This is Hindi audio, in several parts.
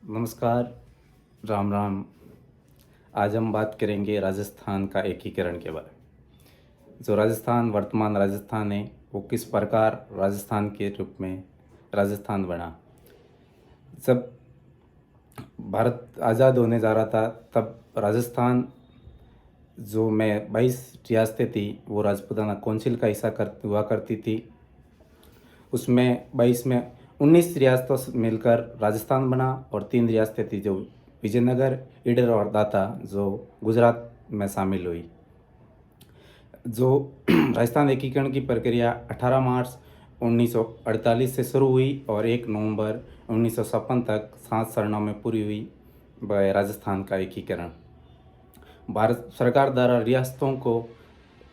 नमस्कार, राम राम। आज हम बात करेंगे राजस्थान का एकीकरण के बारे में। जो राजस्थान, वर्तमान राजस्थान है, वो किस प्रकार राजस्थान के रूप में राजस्थान बना। जब भारत आज़ाद होने जा रहा था, तब राजस्थान जो में 22 रियासतें थी, वो राजपूताना काउंसिल का हिस्सा हुआ करती थी। उसमें 22 में 19 रियासतों से मिलकर राजस्थान बना और 3 रियासतें थी जो विजयनगर, ईडर और दाता जो गुजरात में शामिल हुई। जो राजस्थान एकीकरण की प्रक्रिया 18 मार्च 1948 से शुरू हुई और 1 नवंबर 1956 तक 7 चरणों में पूरी हुई वह राजस्थान का एकीकरण। भारत सरकार द्वारा रियासतों को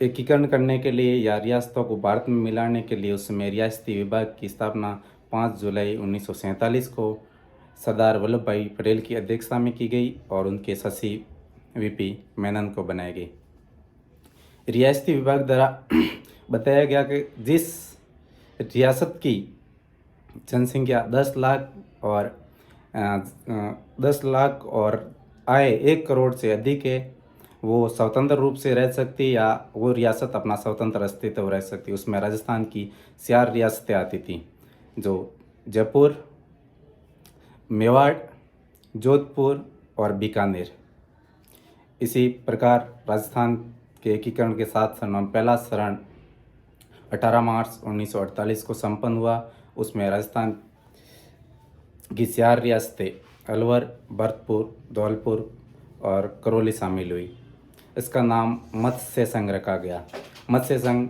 एकीकरण करने के लिए या रियासतों को भारत में मिलाने के लिए उसमें रियासती विभाग की स्थापना 5 जुलाई 1947 को सरदार वल्लभ भाई पटेल की अध्यक्षता में की गई और उनके सचिव वीपी मेनन को बनाए गए। रियासती विभाग द्वारा बताया गया कि जिस रियासत की जनसंख्या 10 लाख और आय 1 करोड़ से अधिक है, वो स्वतंत्र रूप से रह सकती या वो रियासत अपना स्वतंत्र अस्तित्व रह सकती। उसमें राजस्थान की 4 रियासतें आती थी, जो जयपुर, मेवाड़, जोधपुर और बीकानेर। इसी प्रकार राजस्थान के एकीकरण के साथ पहला चरण 18 मार्च 1948 को संपन्न हुआ। उसमें राजस्थान की 4 रियासतें अलवर, भरतपुर, धौलपुर और करौली शामिल हुई। इसका नाम मत्स्य संघ रखा गया। मत्स्य संघ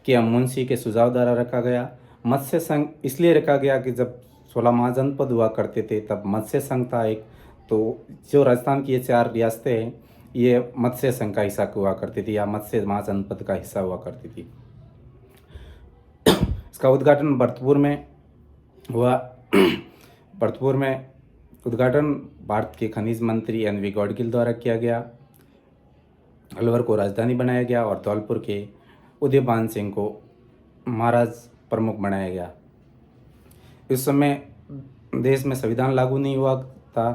के मुंशी के सुझाव द्वारा रखा गया। मत्स्य संघ इसलिए रखा गया कि जब 16 महाजनपद हुआ करते थे, तब मत्स्य संघ था एक। तो जो राजस्थान की ये 4 रियासतें हैं, ये मत्स्य संघ का हिस्सा हुआ करती थी या मत्स्य महाजनपद का हिस्सा हुआ करती थी। इसका उद्घाटन भरतपुर में हुआ। भरतपुर में उद्घाटन भारत के खनिज मंत्री एन.वी. गौडगिल द्वारा किया गया। अलवर को राजधानी बनाया गया और धौलपुर के उदयभान सिंह को महाराज प्रमुख बनाया गया। इस समय देश में संविधान लागू नहीं हुआ था,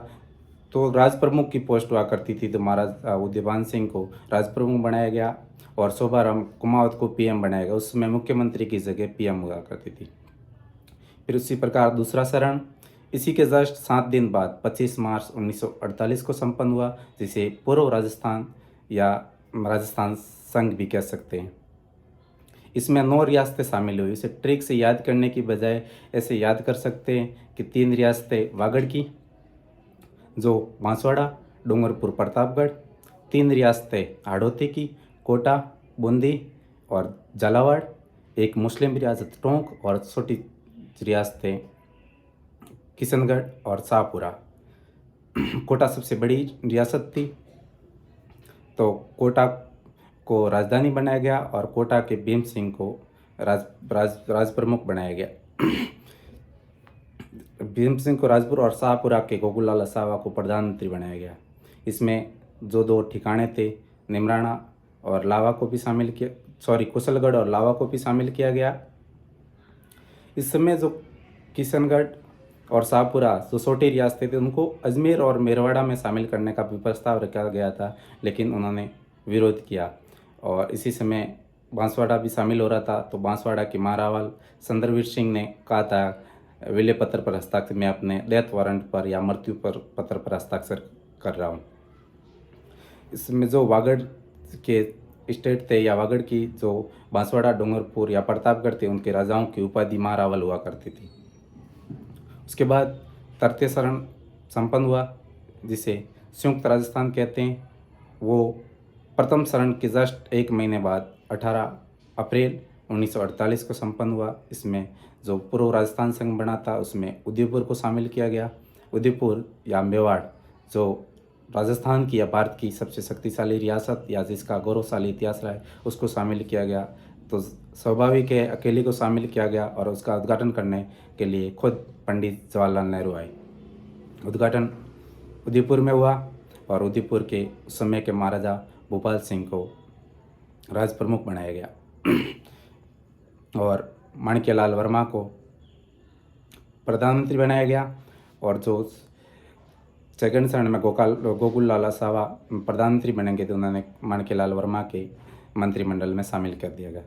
तो राज प्रमुख की पोस्ट हुआ करती थी, तो महाराज उदयभान सिंह को राज प्रमुख बनाया गया और शोभाराम कुमावत को पीएम बनाया गया। उस समय मुख्यमंत्री की जगह पीएम हुआ करती थी। फिर उसी प्रकार दूसरा चरण इसी के जस्ट 7 दिन बाद 25 मार्च 1948 को संपन्न हुआ, जिसे पूर्व राजस्थान या राजस्थान संघ भी कह सकते हैं। इसमें 9 रियासतें शामिल हुई। इसे ट्रिक से याद करने की बजाय ऐसे याद कर सकते हैं कि 3 रियासतें वागड़ की, जो बांसवाड़ा, डूंगरपुर, प्रतापगढ़। 3 रियासतें हाड़ौती की, कोटा, बूंदी और झालावाड़। एक मुस्लिम रियासत टोंक और छोटी रियासतें किशनगढ़ और शाहपुरा। कोटा सबसे बड़ी रियासत थी, तो कोटा को राजधानी बनाया गया और कोटा के भीम सिंह को राज प्रमुख बनाया गया। भीम सिंह को राजपुर और शाहपुरा के गोकुलाल असावा को प्रधानमंत्री बनाया गया। इसमें जो 2 ठिकाने थे, निमराना और लावा को भी शामिल किया, कुशलगढ़ और लावा को भी शामिल किया गया। इस समय जो किशनगढ़ और शाहपुरा जो छोटी रियासतें थी, उनको अजमेर और मेरवाड़ा में शामिल करने का भी प्रस्ताव रखा गया था, लेकिन उन्होंने विरोध किया। और इसी समय बांसवाड़ा भी शामिल हो रहा था, तो बांसवाड़ा के महारावल संदरवीर सिंह ने कहा था विले पत्र पर हस्ताक्षर, मैं अपने डेथ वारंट पर या मृत्यु पर पत्र पर हस्ताक्षर कर रहा हूँ। इसमें जो वागड़ के स्टेट थे या वागड़ की जो बांसवाड़ा, डूंगरपुर या प्रतापगढ़ थे, उनके राजाओं की उपाधि महारावल हुआ करती थी। उसके बाद तृतीय चरण संपन्न हुआ, जिसे संयुक्त राजस्थान कहते हैं। वो प्रथम चरण के जस्ट 1 महीने बाद 18 अप्रैल 1948 को संपन्न हुआ। इसमें जो पूर्व राजस्थान संघ बना था, उसमें उदयपुर को शामिल किया गया। उदयपुर या मेवाड़ जो राजस्थान की या भारत की सबसे शक्तिशाली रियासत या जिसका गौरवशाली इतिहास रहा है, उसको शामिल किया गया। तो स्वाभाविक है अकेले को शामिल किया गया और उसका उद्घाटन करने के लिए खुद पंडित जवाहरलाल नेहरू आए। उद्घाटन उदयपुर में हुआ और उदयपुर के उस समय के महाराजा भूपाल सिंह को राज प्रमुख बनाया गया और माणिक्यलाल वर्मा को प्रधानमंत्री बनाया गया। और जो सेकंड चरण में गोकुल लाल सावा प्रधानमंत्री बनेंगे तो उन्होंने माणिक्यलाल वर्मा के मंत्रिमंडल में शामिल कर दिया गया।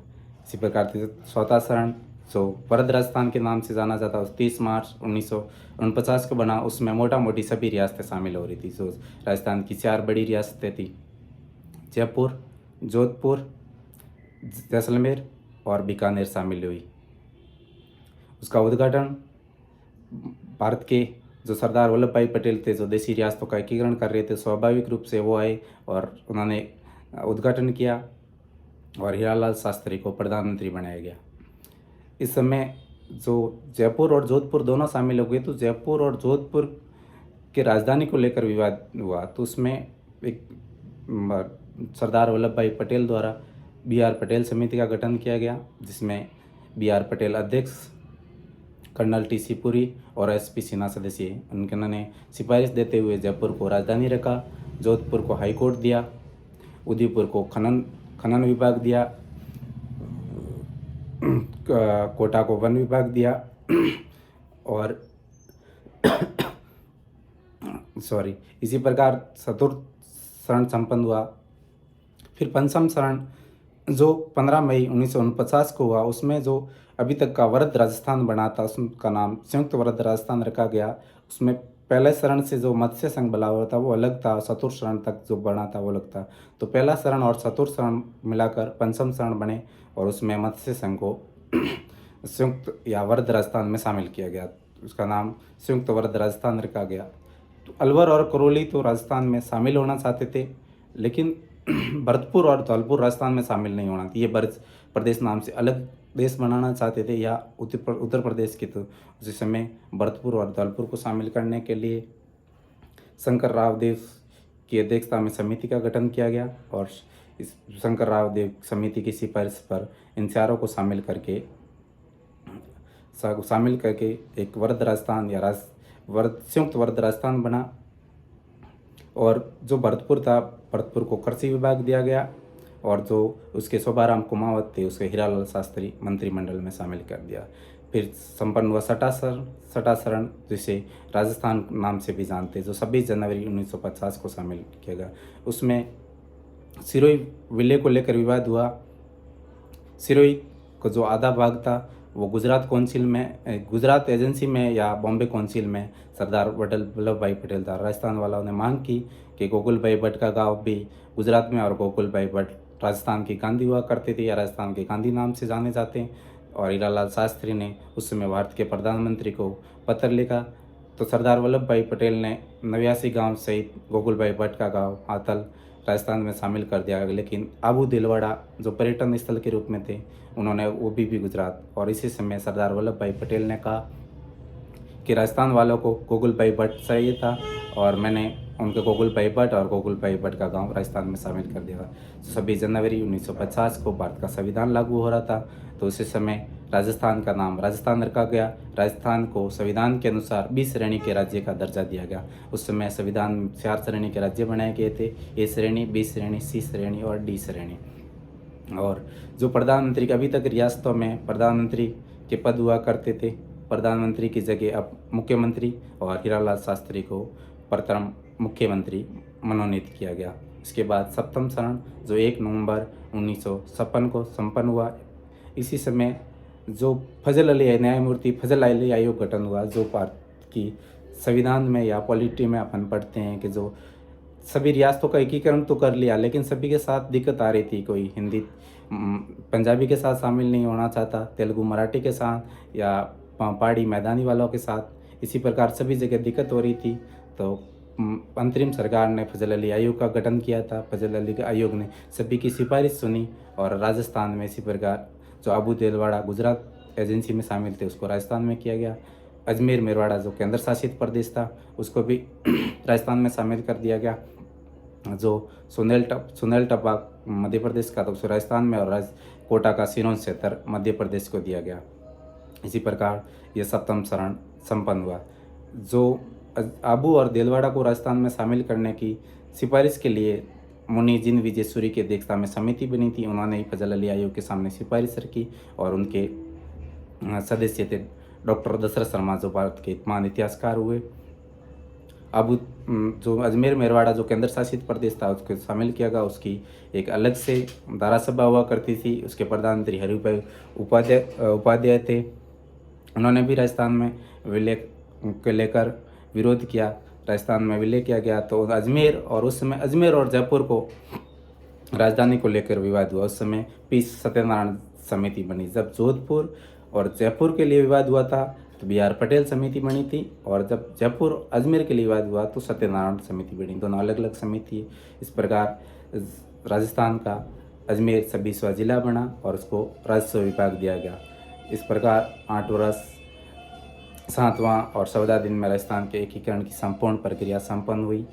इसी प्रकार से चौथा चरण जो वरद राजस्थान के नाम से जाना जाता है 30 मार्च 1949 को बना। उसमें मोटा मोटी सभी रियासतें शामिल हो रही थी। जो राजस्थान की 4 बड़ी रियासतें थी, जयपुर, जोधपुर, जैसलमेर और बीकानेर शामिल हुई। उसका उद्घाटन भारत के जो सरदार वल्लभ भाई पटेल थे, जो देशी रियासतों का एकीकरण कर रहे थे, स्वाभाविक रूप से वो आए और उन्होंने उद्घाटन किया और हीरालाल शास्त्री को प्रधानमंत्री बनाया गया। इस समय जो जयपुर और जोधपुर दोनों शामिल हो गए, तो जयपुर और जोधपुर के राजधानी को लेकर विवाद हुआ। तो उसमें एक सरदार वल्लभ भाई पटेल द्वारा BR पटेल समिति का गठन किया गया, जिसमें BR पटेल अध्यक्ष, कर्नल TC पुरी और SP सिन्हा सदस्य। उन्होंने सिफारिश देते हुए जयपुर को राजधानी रखा, जोधपुर को हाईकोर्ट दिया, उदयपुर को खनन विभाग दिया, कोटा को वन विभाग दिया और इसी प्रकार चतुर्थ चरण संपन्न हुआ। फिर पंचम चरण जो 15 मई 1949 को हुआ, उसमें जो अभी तक का वरद राजस्थान बना था उसका नाम संयुक्त वरद राजस्थान रखा गया। उसमें पहले चरण से जो मत्स्य संघ बना हुआ था वो अलग था, चतुर्थ चरण तक जो बना था वो अलग था। तो पहला चरण और चतुर्थ चरण मिलाकर पंचम चरण बने और उसमें मत्स्य संघ को संयुक्त या वरद राजस्थान में शामिल किया गया। उसका नाम संयुक्त वरद राजस्थान रखा गया। तो अलवर और करौली तो राजस्थान में शामिल होना चाहते थे, लेकिन भरतपुर और धौलपुर राजस्थान में शामिल नहीं होना। ये ब्रज प्रदेश नाम से अलग देश बनाना चाहते थे या उत्तर प्रदेश के। तो उसी समय भरतपुर और धौलपुर को शामिल करने के लिए शंकर राव देव की अध्यक्षता में समिति का गठन किया गया और इस शंकर राव देव समिति की सिफारिश पर इन चारों को शामिल करके एक वरद राजस्थान या संयुक्त वरद राजस्थान बना। और जो भरतपुर था, भरतपुर को कृषि विभाग दिया गया और जो उसके शोभाराम कुमावत थे उसे हीरालाल शास्त्री मंत्रिमंडल में शामिल कर दिया। फिर संपन्न हुआ छठा चरण, जिसे राजस्थान नाम से भी जानते, जो 26 जनवरी 1950 को शामिल किया गया। उसमें सिरोही विलय को लेकर विवाद हुआ। सिरोही को जो आधा भाग था वो गुजरात एजेंसी में या बॉम्बे काउंसिल में सरदार वल्लभ भाई पटेल था। राजस्थान वालों ने मांग की कि गोकुल भाई भट्ट का गांव भी गुजरात में और गोकुल भाई भट्ट राजस्थान की गांधी हुआ करते थे या राजस्थान के गांधी नाम से जाने जाते हैं। और हीरालाल शास्त्री ने उस समय भारत के प्रधानमंत्री को पत्र लिखा। तो सरदार वल्लभ भाई पटेल ने 89 गाँव सहित गोकुल भाई भट्ट का गाँव हातल राजस्थान में शामिल कर दिया। लेकिन आबू दिलवाड़ा जो पर्यटन स्थल के रूप में थे, उन्होंने वो भी गुजरात। और इसी समय सरदार वल्लभ भाई पटेल ने कहा कि राजस्थान वालों को गोकुल भाई भट्ट चाहिए था और मैंने उनके गोकुल भाई भट्ट और गोकुल भाई भट्ट का गांव राजस्थान में शामिल कर दिया। 26 जनवरी 1950 को भारत का संविधान लागू हो रहा था, तो उसी समय राजस्थान का नाम राजस्थान रखा गया। राजस्थान को संविधान के अनुसार 20 श्रेणी के राज्य का दर्जा दिया गया। उस समय संविधान में 4 श्रेणी के राज्य बनाए गए थे, A श्रेणी, B श्रेणी, C श्रेणी और D श्रेणी। और जो प्रधानमंत्री के अभी तक रियासतों में प्रधानमंत्री के पद हुआ करते थे, प्रधानमंत्री की जगह अब मुख्यमंत्री और हीरालाल शास्त्री को प्रथम मुख्यमंत्री मनोनीत किया गया। इसके बाद सप्तम चरण जो 1 नवंबर 1956 को संपन्न हुआ। इसी समय जो न्यायमूर्ति फजल अली आयोग गठन हुआ, जो भारत की संविधान में या पॉलिटी में अपन पढ़ते हैं कि जो सभी रियासतों का एकीकरण तो कर लिया, लेकिन सभी के साथ दिक्कत आ रही थी। कोई हिंदी पंजाबी के साथ शामिल नहीं होना चाहता, तेलुगु मराठी के साथ या पहाड़ी मैदानी वालों के साथ। इसी प्रकार सभी जगह दिक्कत हो रही थी। तो अंतरिम सरकार ने फजल अली आयोग का गठन किया था। फजल अली आयोग ने सभी की सिफारिश सुनी और राजस्थान में इसी प्रकार जो आबू दिलवाड़ा गुजरात एजेंसी में शामिल थे उसको राजस्थान में किया गया। अजमेर मेरवाड़ा जो केंद्र शासित प्रदेश था उसको भी राजस्थान में शामिल कर दिया गया। जो सुनेल टपा मध्य प्रदेश का तो राजस्थान में, और कोटा का सिरोंज क्षेत्र मध्य प्रदेश को दिया गया। इसी प्रकार यह सप्तम चरण संपन्न हुआ। जो आबू और दिलवाड़ा को राजस्थान में शामिल करने की सिफारिश के लिए मुनि जिन विजयसूरी की अध्यक्षता में समिति बनी थी, उन्होंने ही फजल अली आयोग के सामने सिफारिश रखी और उनके सदस्य थे डॉक्टर दशरथ शर्मा जो भारत के महान इतिहासकार हुए। अब जो अजमेर मेरवाड़ा जो केंद्र शासित प्रदेश था उसको शामिल किया गया। उसकी एक अलग से धारा सभा हुआ करती थी। उसके प्रधानमंत्री हरिभाई उपाध्याय थे। उन्होंने भी राजस्थान में विलय को लेकर विरोध किया। राजस्थान में विलय किया गया तो अजमेर, और उस समय अजमेर और जयपुर को राजधानी को लेकर विवाद हुआ। उस समय पी सत्यनारायण समिति बनी। जब जोधपुर और जयपुर के लिए विवाद हुआ था तो बी आर पटेल समिति बनी थी, और जब जयपुर अजमेर के लिए विवाद हुआ तो सत्यनारायण समिति बनी। दोनों अलग अलग समिति है। इस प्रकार राजस्थान का अजमेर 26वां जिला बना और उसको राजस्व विभाग दिया गया। इस प्रकार 8 वर्ष 7वां और 14 दिन में राजस्थान के एकीकरण की संपूर्ण प्रक्रिया संपन्न हुई।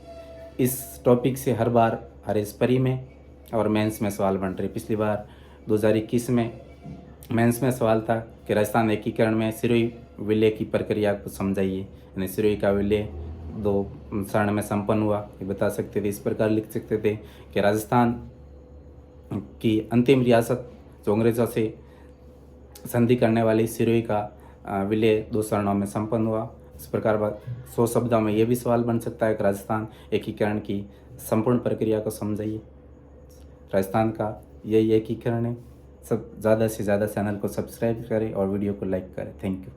इस टॉपिक से हर बार RS में और मेंस में सवाल बन रहे। पिछली बार 2021 में मेंस में सवाल था कि राजस्थान एकीकरण में सिरोही विलय की प्रक्रिया को समझाइए, यानी सिरोही का विलय 2 चरण में संपन्न हुआ, ये बता सकते थे। इस प्रकार लिख सकते थे कि राजस्थान की अंतिम रियासत जो अंग्रेजों से संधि करने वाली सिरोही का विलय 2 चरणों में संपन्न हुआ। इस प्रकार 100 शब्दों में यह भी सवाल बन सकता है कि राजस्थान एकीकरण की संपूर्ण प्रक्रिया को समझाइए। राजस्थान का यही एकीकरण है। सब ज़्यादा से ज़्यादा चैनल को सब्सक्राइब करें और वीडियो को लाइक करें। Thank you.